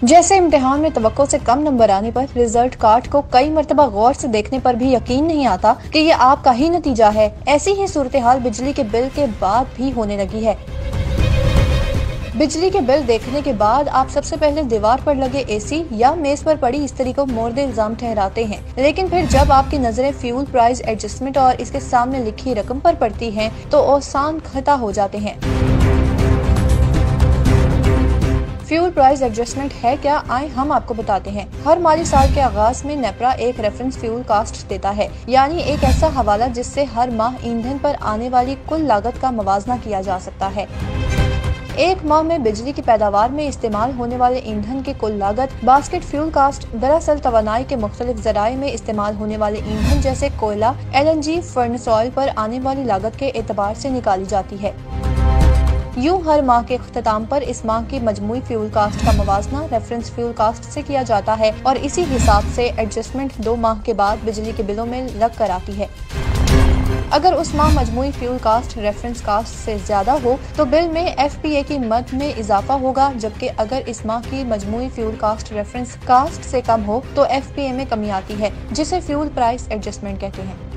जैसे इम्तिहान में तवक्को से कम नंबर आने पर रिजल्ट कार्ड को कई मरतबा गौर से देखने पर भी यकीन नहीं आता कि ये आपका ही नतीजा है, ऐसी ही सूरत हाल बिजली के बिल के बाद भी होने लगी है। बिजली के बिल देखने के बाद आप सबसे पहले दीवार पर लगे एसी या मेज पर पड़ी इस्त्री को मोर्दे इल्जाम ठहराते हैं, लेकिन फिर जब आपकी नजरें फ्यूल प्राइस एडजस्टमेंट और इसके सामने लिखी रकम पर पड़ती हैं, तो औसान खता हो जाते हैं। फ्यूल प्राइस एडजस्टमेंट है क्या, आए हम आपको बताते हैं। हर माली साल के आगाज में नेपरा एक रेफरेंस फ्यूल कास्ट देता है, यानी एक ऐसा हवाला जिससे हर माह ईंधन पर आने वाली कुल लागत का मुवाजना किया जा सकता है। एक माह में बिजली की पैदावार में इस्तेमाल होने वाले ईंधन की कुल लागत बास्केट फ्यूल कास्ट दरअसल तवानाई के मुख्तलिफ जराए में इस्तेमाल होने वाले ईंधन जैसे कोयला, LNG, फर्नेस ऑयल पर आने वाली लागत के एतबार से निकाली जाती है। यूं हर माह के इख्तिताम पर इस माह की मजमूई फ्यूल कास्ट का मुवाजना रेफरेंस फ्यूल कास्ट से किया जाता है और इसी हिसाब से एडजस्टमेंट 2 माह के बाद बिजली के बिलों में लग कर आती है। अगर उस माह मजमूई फ्यूल कास्ट रेफरेंस कास्ट से ज्यादा हो तो बिल में FPA की मद में इजाफा होगा, जबकि अगर इस माह की मजमूई फ्यूल कास्ट रेफरेंस कास्ट से कम हो तो FPA में कमी आती है, जिसे फ्यूल प्राइस एडजस्टमेंट कहते हैं।